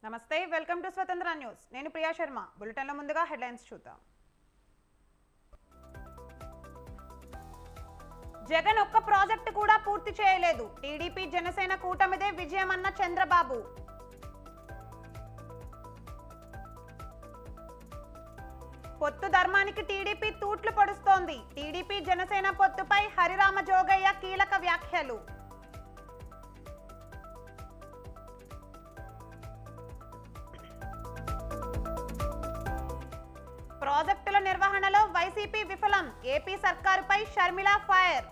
నమస్తే welcome to స్వతంత్ర news నేను ప్రియా శర్మ బులెటిన్లో ముందుగా హెడ్లైన్స్ చూద్దాం జగన్ ఒక్క ప్రాజెక్టు కూడా పూర్తి చేయలేదు టీడీపీ జనసేన కూటమిదే విజయమన్న చంద్రబాబు పొత్తు ధర్మానికి టీడీపీ తూట్లు పొడుస్తోంది టీడీపీ జనసేన పొత్తుపై హరిరామ జోగయ్య కీలక వ్యాఖ్యలు ప్రాజెక్టుల నిర్వహణలో వైసీపీ విఫలం ఏపీ సర్కారుపై షర్మిల ఫైర్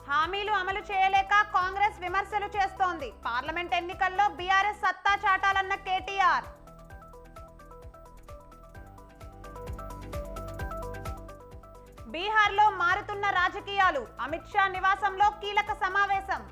హామీలు అమలు చేయలేక కాంగ్రెస్ విమర్శలు చేస్తోంది పార్లమెంట్ ఎన్నికల్లో బీఆర్ఎస్ సత్తా చాటాలన్న కేటీఆర్ బీహార్లో మారుతున్న రాజకీయాలు అమిత్ షా నివాసంలో కీలక సమావేశం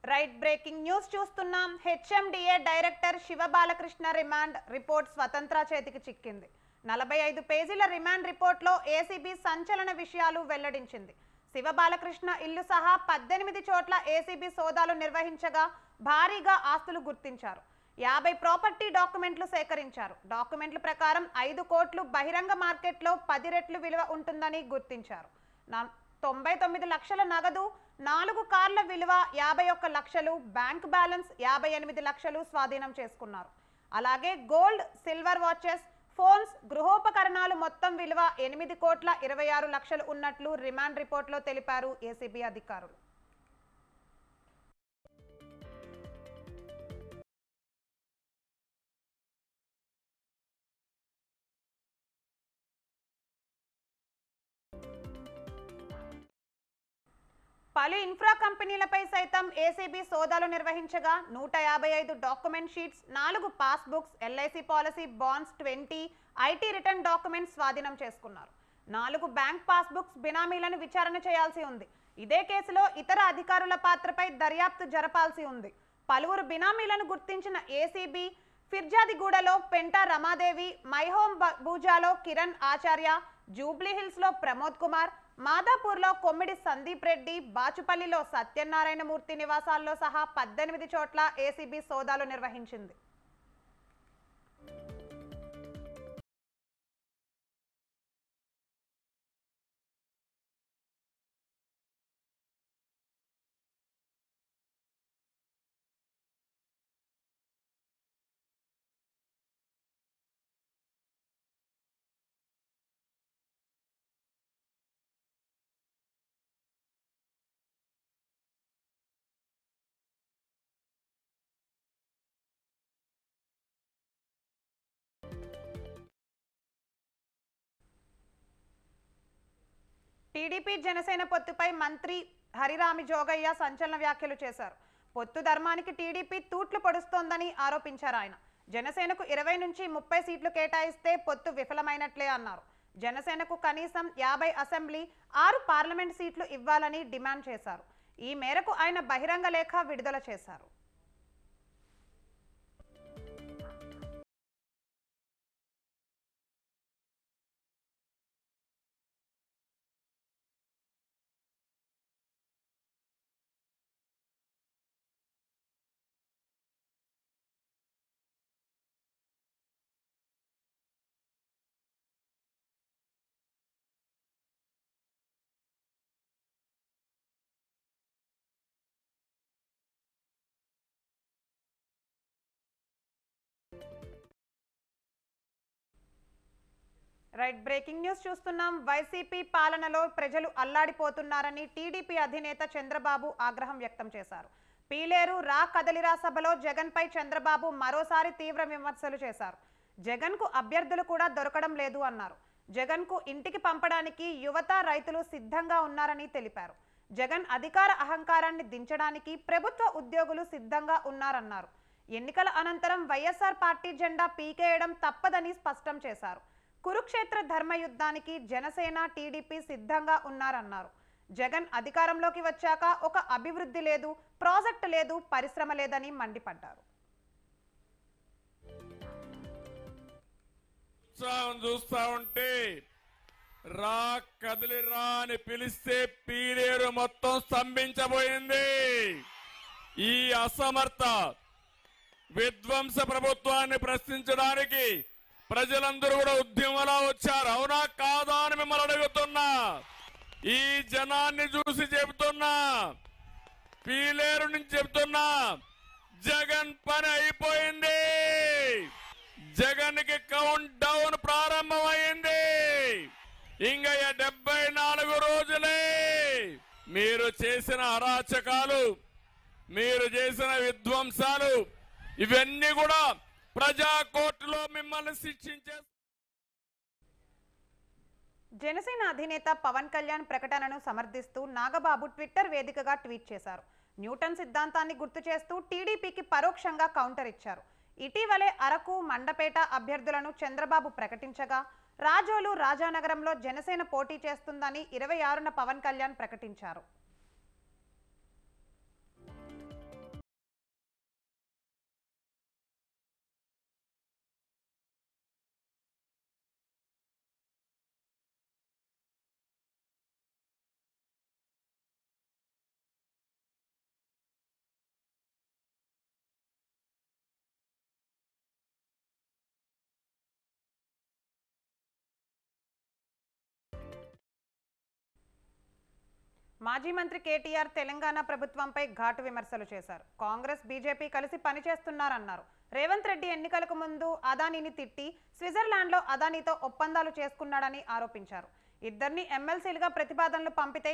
రైట్ బ్రేకింగ్ న్యూస్ చూస్తున్నాం HMDA director Shiva Balakrishna remand report స్వతంత్ర చేతికి చిక్కింది 45 పేజీల రిమాండ్ రిపోర్ట్లో ఏసీబీ సంచలన విషయాలు వెల్లడించింది శివ బాలకృష్ణ ఇల్లు సహా 18 చోట్ల ఏసీబీ సోదాలు నిర్వహించగా భారీగా ఆస్తులు గుర్తించారు 50 ప్రాపర్టీ డాక్యుమెంట్లు సేకరించారు డాక్యుమెంట్ల ప్రకారం 5 కోట్లు బహిరంగ మార్కెట్లో 10 రెట్లు విలువ ఉంటుందని గుర్తించారు 99 లక్షల నగదు 4 కార్ల విలువ 51 లక్షలు బ్యాంక్ బ్యాలెన్స్ 58 లక్షలు స్వాధీనం చేసుకున్నారు అలాగే గోల్డ్ సిల్వర్ వాచెస్ ఫోన్స్ గృహోపకరణాలు మొత్తం విలువ 8 కోట్ల 26 లక్షలు ఉన్నట్లు రిమాండ్ రిపోర్ట్లో తెలిపారు ఏసీబీ అధికారులు పలు ఇన్ఫ్రా కంపెనీలపై సైతం ఏసీబీ సోదాలు నిర్వహించగా 155 document sheets 4 passbooks LIC policy bonds 20 IT return documents స్వాధీనం చేసుకున్నారు 4 బ్యాంక్ పాస్బుక్స్ బినామీలను విచారణ చేయాల్సి ఉంది ఇదే కేసులో ఇతర అధికారుల పాత్రపై దర్యాప్తు జరపాల్సి ఉంది పలువురు బినామీలను గుర్తించిన ఏసీబీ ఫిర్జాదిగూడలో పెంటా రమాదేవి మైహోం బూజాలో కిరణ్ ఆచార్య జూబ్లీ హిల్స్ లో ప్రమోద్ కుమార్ మాదాపూర్లో కొమ్మిడి సందీప్ రెడ్డి బాచుపల్లిలో సత్యనారాయణ మూర్తి నివాసాల్లో సహా 18 చోట్ల ఏసీబీ సోదాలు నిర్వహించింది టీడీపీ జనసేన పొత్తుపై మంత్రి హరిరామ జోగయ్య సంచలన వ్యాఖ్యలు చేశారు పొత్తు ధర్మానికి టీడీపీ తూట్లు పొడుస్తోందని ఆరోపించారు ఆయన జనసేనకు 20 నుంచి 30 సీట్లు కేటాయిస్తే పొత్తు విఫలమైనట్లే అన్నారు జనసేనకు కనీసం 50 అసెంబ్లీ 6 పార్లమెంట్ సీట్లు ఇవ్వాలని డిమాండ్ చేశారు ఈ మేరకు ఆయన బహిరంగ లేఖ విడుదల చేశారు రైట్ బ్రేకింగ్ న్యూస్ చూస్తున్నాం. వైసీపీ పాలనలో ప్రజలు అల్లాడిపోతున్నారని టీడీపీ అధినేత చంద్రబాబు ఆగ్రహం వ్యక్తం చేశారు. పీలేరు రా కదలిరా సభలో జగన్ పై చంద్రబాబు మరోసారి తీవ్ర విమర్శలు చేశారు. జగన్ కు అభ్యర్థులు కూడా దొరకడం లేదు అన్నారు. జగన్ కు ఇంటికి పంపడానికి యువత రైతులు సిద్ధంగా ఉన్నారని తెలిపారు. జగన్ అధికార అహంకారాన్ని దించడానికి ప్రభుత్వ ఉద్యోగులు సిద్ధంగా ఉన్నారన్నారు. ఎన్నికల అనంతరం వైఎస్ఆర్ పార్టీ జెండా పీకేయడం తప్పదని స్పష్టం చేశారు. కురుక్షేత్ర ధర్మయుద్ధానికి జనసేన టీడీపీ సిద్ధంగా ఉన్నారన్నారు. జగన్ అధికారంలోకి వచ్చాక ఒక అభివృద్ధి లేదు, ప్రాజెక్టు లేదు, పరిశ్రమ లేదని మండిపడ్డారు. చూస్తా ఉంటే రా కదిలి రా అని పిలిస్తే పీలేరు మొత్తం స్తంభించబోయింది. ఈ అసమర్థ విధ్వంస ప్రభుత్వాన్ని ప్రశ్నించడానికి ప్రజలందరూ కూడా ఉద్యమంలో వచ్చారు. అవునా కాదా అని మిమ్మల్ని అడుగుతున్నా. ఈ జనాన్ని చూసి చెబుతున్నా, పీలేరు నుంచి చెబుతున్నా, జగన్ పని అయిపోయింది. జగన్ కి కౌంట్ డౌన్ ప్రారంభమైంది. ఇంకా 74 రోజులే. మీరు చేసిన అరాచకాలు, మీరు చేసిన విధ్వంసాలు ఇవన్నీ కూడా ప్రజా కోర్టులో మిమ్మల్ని శిక్షించే. జనసేన అధినేత పవన్ కళ్యాణ్ ప్రకటనను సమర్థిస్తూ నాగబాబు ట్విట్టర్ వేదికగా ట్వీట్ చేశారు. న్యూటన్ సిద్ధాంతాన్ని గుర్తు చేస్తూ టీడీపీకి పరోక్షంగా కౌంటర్ ఇచ్చారు. ఇటీవలే అరకు, మండపేట అభ్యర్థులను చంద్రబాబు ప్రకటించగా రాజోలు, రాజానగరంలో జనసేన పోటీ చేస్తుందని 26న పవన్ కళ్యాణ్ ప్రకటించారు. మాజీ మంత్రి కేటీఆర్ తెలంగాణ ప్రభుత్వంపై ఘాటు విమర్శలు చేశారు. కాంగ్రెస్, బీజేపీ కలిసి పనిచేస్తున్నారన్నారు. రేవంత్ రెడ్డి ఎన్నికలకు ముందు అదానీని తిట్టి స్విట్జర్లాండ్లో అదానీతో ఒప్పందాలు చేసుకున్నాడని ఆరోపించారు. ఇద్దరిని ఎమ్మెల్సీలుగా ప్రతిపాదనలు పంపితే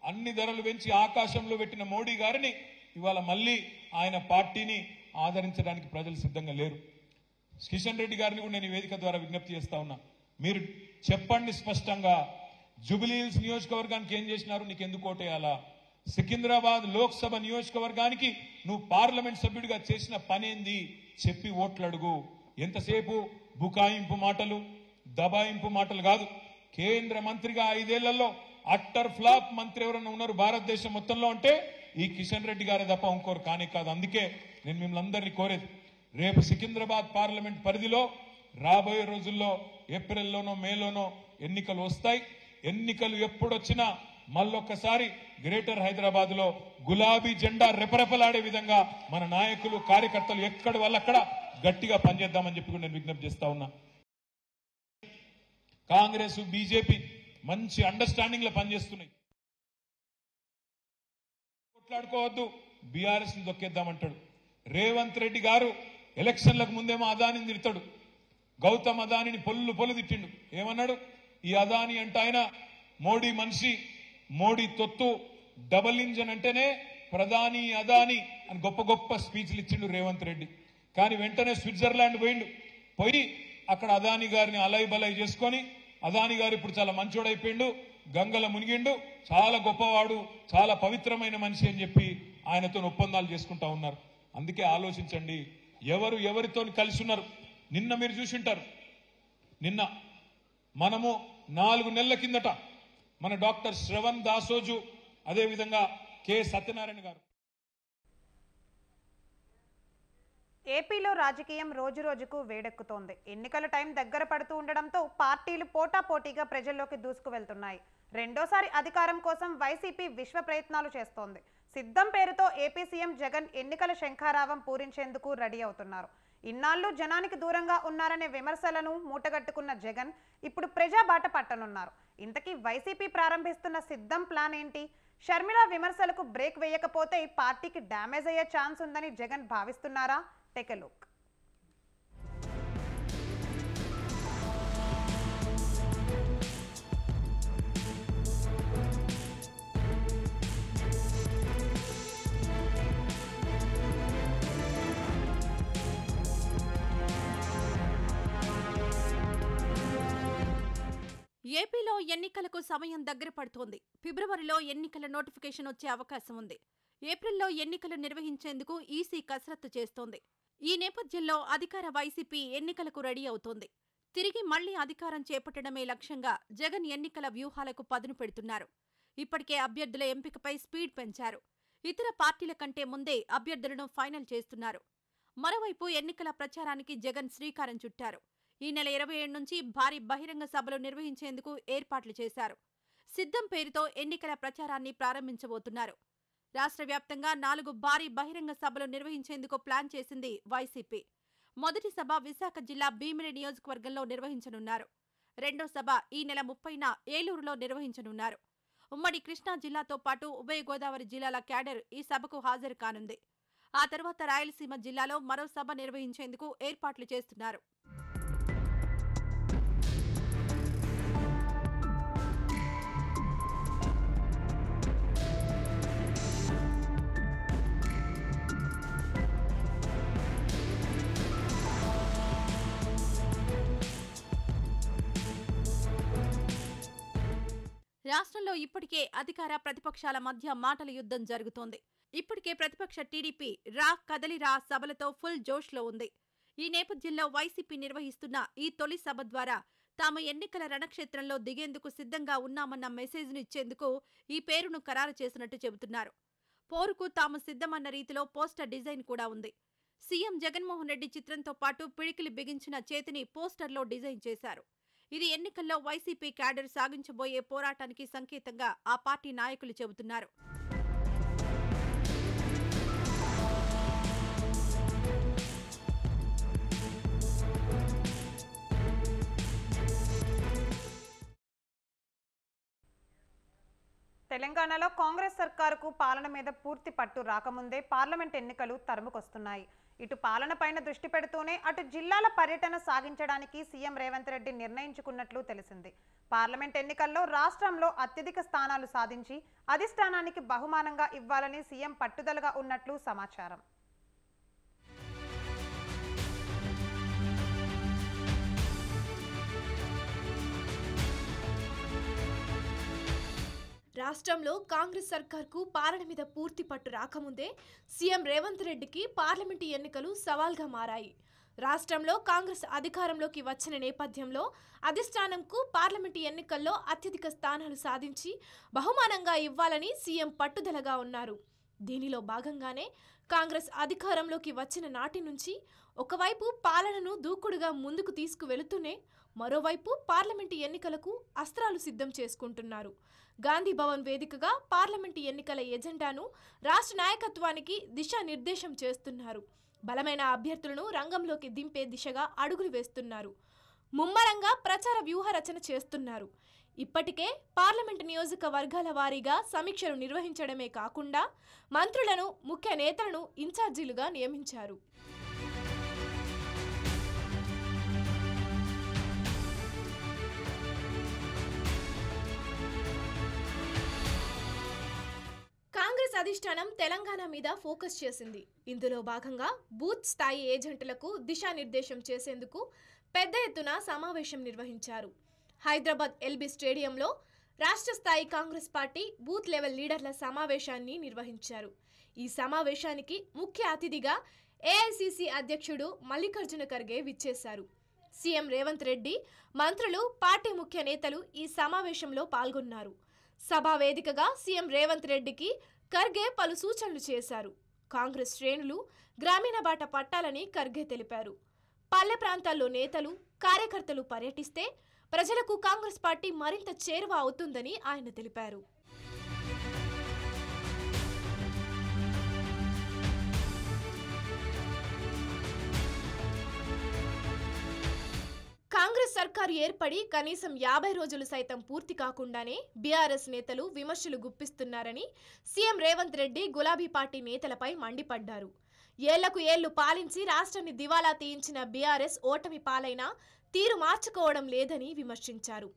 అన్ని ధరలు పెంచి ఆకాశంలో పెట్టిన మోడీ గారిని ఇవాళ మళ్ళీ ఆయన పార్టీని ఆదరించడానికి ప్రజలు సిద్ధంగా లేరు. కిషన్ రెడ్డి గారిని కూడా నేను వేదిక ద్వారా విజ్ఞప్తి చేస్తా ఉన్నా. మీరు చెప్పండి స్పష్టంగా, జూబ్లీహిల్స్ నియోజకవర్గానికి ఏం చేసినారు, నీకు ఎందుకు ఓటేయాలా? సికింద్రాబాద్ లోక్సభ నియోజకవర్గానికి నువ్వు పార్లమెంట్ సభ్యుడిగా చేసిన పనేంది చెప్పి ఓట్లడుగు. ఎంతసేపు బుకాయింపు మాటలు, దబాయింపు మాటలు కాదు. కేంద్ర మంత్రిగా 5 ఏళ్లలో అట్టర్ ఫ్లాప్ మంత్రి ఎవరైనా ఉన్నారు భారతదేశం మొత్తంలో అంటే ఈ కిషన్ రెడ్డి గారే తప్ప ఇంకోరు కానే కాదు. అందుకే నేను మిమ్మల్ని అందరినీ కోరేది, రేపు సికింద్రాబాద్ పార్లమెంట్ పరిధిలో రాబోయే రోజుల్లో ఏప్రిల్లోనో మేలోనో ఎన్నికలు వస్తాయి. ఎన్నికలు ఎప్పుడొచ్చినా మళ్ళొక్కసారి గ్రేటర్ హైదరాబాద్ లో గులాబీ జెండా రెపరెపలాడే విధంగా మన నాయకులు, కార్యకర్తలు ఎక్కడి వాళ్ళక్కడ గట్టిగా పనిచేద్దామని చెప్పి నేను విజ్ఞప్తి చేస్తా ఉన్నా. కాంగ్రెస్, బీజేపీ మంచి అండర్స్టాండింగ్ లో పనిచేస్తున్నాయి. కొట్లాడుకోవద్దు, బీఆర్ఎస్ ని దొక్కేద్దామంటాడు. రేవంత్ రెడ్డి గారు ఎలక్షన్లకు ముందేమో అదానిని తిడతాడు. గౌతమ్ అదానిని పొల్లు తిట్టిండు. ఏమన్నాడు? ఈ అదాని అంటే ఆయన మోడీ మనిషి, మోడీ తొత్తు, డబల్ ఇంజన్ అంటేనే ప్రధాని అదాని అని గొప్ప గొప్ప స్పీచ్లు ఇచ్చిండు రేవంత్ రెడ్డి. కానీ వెంటనే స్విట్జర్లాండ్ పోయి అక్కడ అదాని గారిని అలై బలై చేసుకొని, అదాని గారు ఇప్పుడు చాలా మంచోడైపోయిండు, గంగల మునిగిండు, చాలా గొప్పవాడు, చాలా పవిత్రమైన మనిషి అని చెప్పి ఆయనతో ఒప్పందాలు చేసుకుంటా ఉన్నారు. అందుకే ఆలోచించండి, ఎవరితో కలిసి ఉన్నారు. నిన్న మీరు చూసింటారు, నిన్న మనము 4 నెలల కిందట మన డాక్టర్ శ్రవణ్ దాసోజు, అదేవిధంగా కె సత్యనారాయణ గారు. ఏపీలో రాజకీయం రోజురోజుకు వేడెక్కుతోంది. ఎన్నికల టైం దగ్గర పడుతూ ఉండడంతో పార్టీలు పోటాపోటీగా ప్రజల్లోకి దూసుకువెళ్తున్నాయి. రెండోసారి అధికారం కోసం వైసీపీ విశ్వ ప్రయత్నాలు చేస్తోంది. సిద్ధం పేరుతో ఏపీ సీఎం జగన్ ఎన్నికల శంఖారావం పూరించేందుకు రెడీ అవుతున్నారు. ఇన్నాళ్లు జనానికి దూరంగా ఉన్నారనే విమర్శలను మూటగట్టుకున్న జగన్ ఇప్పుడు ప్రజా బాట పట్టనున్నారు. ఇంతకీ వైసీపీ ప్రారంభిస్తున్న సిద్ధం ప్లాన్ ఏంటి? షర్మిల విమర్శలకు బ్రేక్ వేయకపోతే పార్టీకి డ్యామేజ్ అయ్యే ఛాన్స్ ఉందని జగన్ భావిస్తున్నారా? Take a look. ఏపీలో ఎన్నికలకు సమయం దగ్గర పడుతోంది. ఫిబ్రవరిలో ఎన్నికల నోటిఫికేషన్ వచ్చే అవకాశం ఉంది. ఏప్రిల్లో ఎన్నికలు నిర్వహించేందుకు ఈసీ కసరత్తు చేస్తోంది. ఈ నేపథ్యంలో అధికార వైసీపీ ఎన్నికలకు రెడీ అవుతోంది. తిరిగి మళ్లీ అధికారం చేపట్టడమే లక్ష్యంగా జగన్ ఎన్నికల వ్యూహాలకు పదును పెడుతున్నారు. ఇప్పటికే అభ్యర్థుల ఎంపికపై స్పీడ్ పెంచారు. ఇతర పార్టీల కంటే ముందే అభ్యర్థులను ఫైనల్ చేస్తున్నారు. మరోవైపు ఎన్నికల ప్రచారానికి జగన్ శ్రీకారం చుట్టారు. ఈ నెల 27 నుంచి భారీ బహిరంగ సభలు నిర్వహించేందుకు ఏర్పాట్లు చేశారు. సిద్ధం పేరుతో ఎన్నికల ప్రచారాన్ని ప్రారంభించబోతున్నారు. రాష్ట్ర వ్యాప్తంగా 4 భారీ బహిరంగ సభలు నిర్వహించేందుకు ప్లాన్ చేసింది వైసీపీ. మొదటి సభ విశాఖ జిల్లా భీమిలి నియోజకవర్గంలో నిర్వహించనున్నారు. రెండో సభ ఈ నెల 30న ఏలూరులో నిర్వహించనున్నారు. ఉమ్మడి కృష్ణా జిల్లాతో పాటు ఉభయ గోదావరి జిల్లాల క్యాడర్ ఈ సభకు హాజరు కానుంది. ఆ తర్వాత రాయలసీమ జిల్లాలో మరో సభ నిర్వహించేందుకు ఏర్పాట్లు చేస్తున్నారు. రాష్ట్రంలో ఇప్పటికే అధికార ప్రతిపక్షాల మధ్య మాటల యుద్ధం జరుగుతోంది. ఇప్పటికే ప్రతిపక్ష టీడీపీ రా కదలిరా సభలతో ఫుల్ జోష్లో ఉంది. ఈ నేపథ్యంలో వైసీపీ నిర్వహిస్తున్న ఈ తొలి సభ ద్వారా తాము ఎన్నికల రణక్షేత్రంలో దిగేందుకు సిద్ధంగా ఉన్నామన్న మెసేజ్ను ఇచ్చేందుకు ఈ పేరును ఖరారు చేసినట్టు చెబుతున్నారు. పోరుకు తాము సిద్ధమన్న రీతిలో పోస్టర్ డిజైన్ కూడా ఉంది. సీఎం జగన్మోహన్ రెడ్డి చిత్రంతో పాటు పిడికిలి బిగించిన చేతిని పోస్టర్లో డిజైన్ చేశారు. ఇది ఎన్నికల్లో వైసీపీ క్యాడర్ సాగించబోయే పోరాటానికి సంకేతంగా ఆ పార్టీ నాయకులు చెబుతున్నారు. తెలంగాణలో కాంగ్రెస్ సర్కారుకు పాలన మీద పూర్తి పట్టు రాకముందే పార్లమెంట్ ఎన్నికలు తరుముకొస్తున్నాయి. ఇటు పాలనపైన దృష్టి పెడుతూనే అటు జిల్లాల పర్యటన సాగించడానికి సీఎం రేవంత్ రెడ్డి నిర్ణయించుకున్నట్లు తెలిసింది. పార్లమెంట్ ఎన్నికల్లో రాష్ట్రంలో అత్యధిక స్థానాలు సాధించి అధిష్టానానికి బహుమానంగా ఇవ్వాలని సీఎం పట్టుదలగా ఉన్నట్లు సమాచారం. రాష్ట్రంలో కాంగ్రెస్ సర్కార్కు పాలన మీద పూర్తి పట్టు రాకముందే సీఎం రేవంత్ రెడ్డికి పార్లమెంటు ఎన్నికలు సవాల్గా మారాయి. రాష్ట్రంలో కాంగ్రెస్ అధికారంలోకి వచ్చిన నేపథ్యంలో అధిష్టానంకు పార్లమెంటు ఎన్నికల్లో అత్యధిక స్థానాలు సాధించి బహుమానంగా ఇవ్వాలని సీఎం పట్టుదలగా ఉన్నారు. దీనిలో భాగంగానే కాంగ్రెస్ అధికారంలోకి వచ్చిన నాటి నుంచి ఒకవైపు పాలనను దూకుడుగా ముందుకు తీసుకువెళుతూనే మరోవైపు పార్లమెంటు ఎన్నికలకు అస్త్రాలు సిద్ధం చేసుకుంటున్నారు. గాంధీ భవన్ వేదికగా పార్లమెంటు ఎన్నికల ఎజెండాను రాష్ట్ర నాయకత్వానికి దిశానిర్దేశం చేస్తున్నారు. బలమైన అభ్యర్థులను రంగంలోకి దింపే దిశగా అడుగులు వేస్తున్నారు. ముమ్మరంగా ప్రచార వ్యూహ రచన చేస్తున్నారు. ఇప్పటికే పార్లమెంటు నియోజకవర్గాల వారీగా సమీక్షలు నిర్వహించడమే కాకుండా మంత్రులను, ముఖ్య నేతలను ఇన్ఛార్జీలుగా నియమించారు. కాంగ్రెస్ అధిష్టానం తెలంగాణ మీద ఫోకస్ చేసింది. ఇందులో భాగంగా బూత్ స్థాయి ఏజెంట్లకు దిశానిర్దేశం చేసేందుకు పెద్ద ఎత్తున సమావేశం నిర్వహించారు. హైదరాబాద్ ఎల్బీ స్టేడియంలో రాష్ట్ర స్థాయి కాంగ్రెస్ పార్టీ బూత్ లెవెల్ లీడర్ల సమావేశాన్ని నిర్వహించారు. ఈ సమావేశానికి ముఖ్య అతిథిగా ఏఐసిసి అధ్యక్షుడు మల్లికార్జున ఖర్గే విచ్చేశారు. సీఎం రేవంత్ రెడ్డి, మంత్రులు, పార్టీ ముఖ్య నేతలు ఈ సమావేశంలో పాల్గొన్నారు. సభా వేదికగా సీఎం రేవంత్ రెడ్డికి ఖర్గే పలు సూచనలు చేశారు. కాంగ్రెస్ శ్రేణులు గ్రామీణ బాట పట్టాలని ఖర్గే తెలిపారు. పల్లె ప్రాంతాల్లో నేతలు, కార్యకర్తలు పర్యటిస్తే ప్రజలకు కాంగ్రెస్ పార్టీ మరింత చేరువ అవుతుందని ఆయన తెలిపారు. కాంగ్రెస్ సర్కారు ఏర్పడి కనీసం 50 రోజులు సైతం పూర్తి కాకుండానే బీఆర్ఎస్ నేతలు విమర్శలు గుప్పిస్తున్నారని సీఎం రేవంత్ రెడ్డి గులాబీ పార్టీ నేతలపై మండిపడ్డారు. ఏళ్లకు ఏళ్లు పాలించి రాష్ట్రాన్ని దివాలా తీయించిన బీఆర్ఎస్ ఓటమి పాలైనా తీరు మార్చుకోవడం లేదని విమర్శించారు.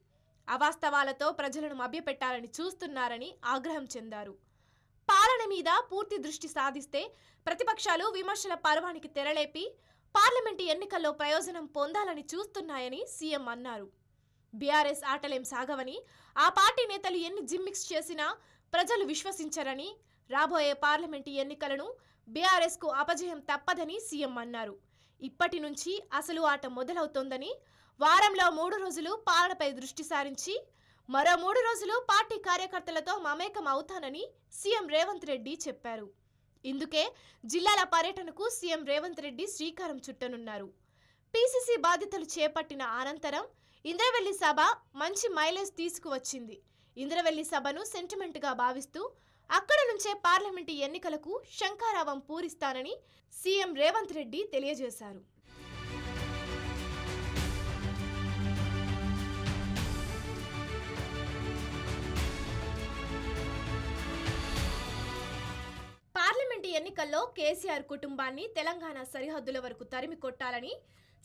అవాస్తవాలతో ప్రజలను మభ్యపెట్టాలని చూస్తున్నారని ఆగ్రహం చెందారు. పాలన మీద పూర్తి దృష్టి సాధిస్తే ప్రతిపక్షాలు విమర్శల పర్వానికి తెరలేపి పార్లమెంటు ఎన్నికల్లో ప్రయోజనం పొందాలని చూస్తున్నాయని సీఎం అన్నారు. బీఆర్ఎస్ ఆటలేం సాగవని, ఆ పార్టీ నేతలు ఎన్ని జిమ్మిక్స్ చేసినా ప్రజలు విశ్వసించరని, రాబోయే పార్లమెంటు ఎన్నికలను బీఆర్ఎస్కు అపజయం తప్పదని సీఎం అన్నారు. ఇప్పటి నుంచి అసలు ఆట మొదలవుతోందని, వారంలో 3 రోజులు పాలనపై దృష్టి సారించి మరో 3 రోజులు పార్టీ కార్యకర్తలతో మమేకం అవుతానని సీఎం రేవంత్ రెడ్డి చెప్పారు. ఇందుకే జిల్లాల పర్యటనకు సీఎం రేవంత్ రెడ్డి శ్రీకారం చుట్టనున్నారు. పీసీసీ బాధ్యతలు చేపట్టిన అనంతరం ఇంద్రవెల్లి సభ మంచి మైలేజ్ తీసుకువచ్చింది. ఇంద్రవెల్లి సభను సెంటిమెంట్గా భావిస్తూ అక్కడ నుంచే పార్లమెంటు ఎన్నికలకు శంఖారావం పూరిస్తానని సీఎం రేవంత్ రెడ్డి తెలియజేశారు. పార్లమెంటు ఎన్నికల్లో కేసీఆర్ కుటుంబాన్ని తెలంగాణ సరిహద్దుల వరకు తరిమి కొట్టాలని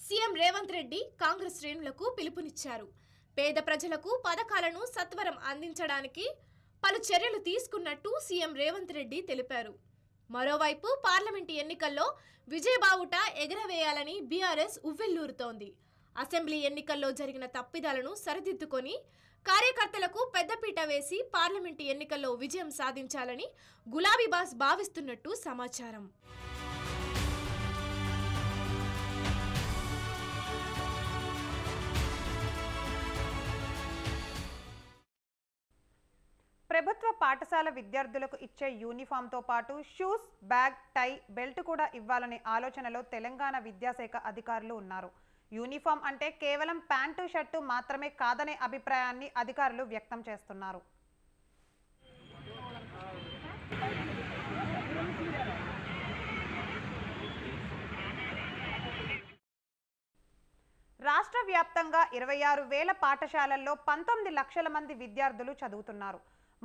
సీఎం రేవంత్ రెడ్డి కాంగ్రెస్ శ్రేణులకు పిలుపునిచ్చారు. పేద ప్రజలకు పథకాలను సత్వరం అందించడానికి పలు చర్యలు తీసుకున్నట్టు సీఎం రేవంత్ రెడ్డి తెలిపారు. మరోవైపు పార్లమెంటు ఎన్నికల్లో విజయబావుట ఎగరవేయాలని బీఆర్ఎస్ ఉవ్విళ్లూరుతోంది. అసెంబ్లీ ఎన్నికల్లో జరిగిన తప్పిదాలను సరిదిద్దుకొని కార్యకర్తలకు పెద్దపీట వేసి పార్లమెంటు ఎన్నికల్లో విజయం సాధించాలని గులాబీ బాస్ భావిస్తున్నట్టు సమాచారం. ప్రభుత్వ పాఠశాల విద్యార్థులకు ఇచ్చే యూనిఫామ్తో పాటు షూస్, బ్యాగ్, టై, బెల్ట్ కూడా ఇవ్వాలనే ఆలోచనలో తెలంగాణ విద్యాశాఖ అధికారులు ఉన్నారు. యూనిఫామ్ అంటే కేవలం ప్యాంటు, షర్టు మాత్రమే కాదనే అభిప్రాయాన్ని అధికారులు వ్యక్తం చేస్తున్నారు. రాష్ట్ర వ్యాప్తంగా 26,000 పాఠశాలల్లో 19 లక్షల మంది విద్యార్థులు చదువుతున్నారు.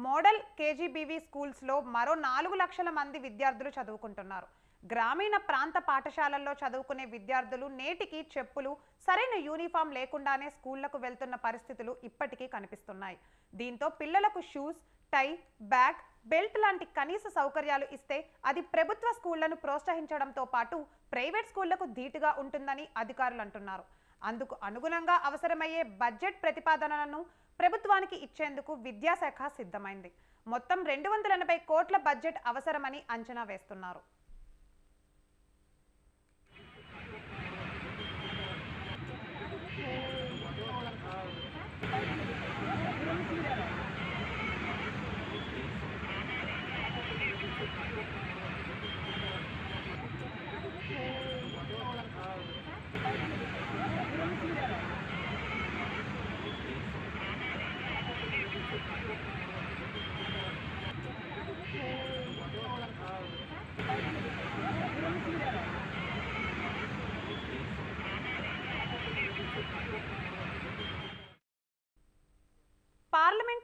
మోడల్ కేజీబీవీ స్కూల్స్లో మరో 4 లక్షల మంది విద్యార్థులు చదువుకుంటున్నారు. గ్రామీణ ప్రాంత పాఠశాలల్లో చదువుకునే విద్యార్థులు నేటికి చెప్పులు, సరైన యూనిఫామ్ లేకుండానే స్కూళ్లకు వెళ్తున్న పరిస్థితులు ఇప్పటికీ కనిపిస్తున్నాయి. దీంతో పిల్లలకు షూస్, టై, బ్యాగ్, బెల్ట్ లాంటి కనీస సౌకర్యాలు ఇస్తే అది ప్రభుత్వ స్కూళ్లను ప్రోత్సహించడంతో పాటు ప్రైవేట్ స్కూళ్లకు ధీటుగా ఉంటుందని అధికారులు అంటున్నారు. అందుకు అనుగుణంగా అవసరమయ్యే బడ్జెట్ ప్రతిపాదనలను ప్రభుత్వానికి ఇచ్చేందుకు విద్యాశాఖ సిద్ధమైంది. మొత్తం 280 కోట్ల బడ్జెట్ అవసరమని అంచనా వేస్తున్నారు.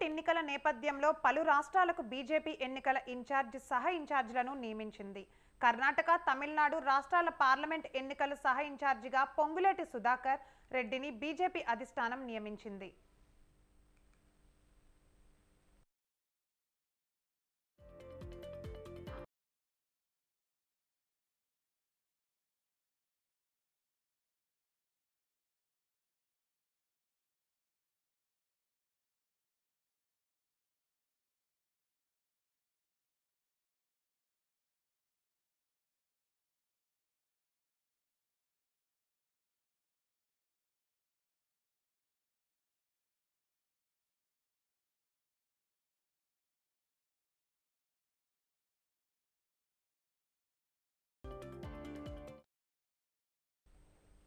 ఎన్నికల నేపథ్యంలో పలు రాష్ట్రాలకు బీజేపీ ఎన్నికల ఇన్ఛార్జ్ సహ ఇన్ఛార్జీలను నియమించింది. కర్ణాటక, తమిళనాడు రాష్ట్రాల పార్లమెంట్ ఎన్నికల సహ ఇన్ఛార్జిగా పొంగులేటి సుధాకర్ రెడ్డిని బీజేపీ అధిష్టానం నియమించింది.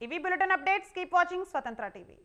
ఇవి బులెటిన్ అప్డేట్స్. కీప్ వాచింగ్ స్వతంత్ర టీవీ.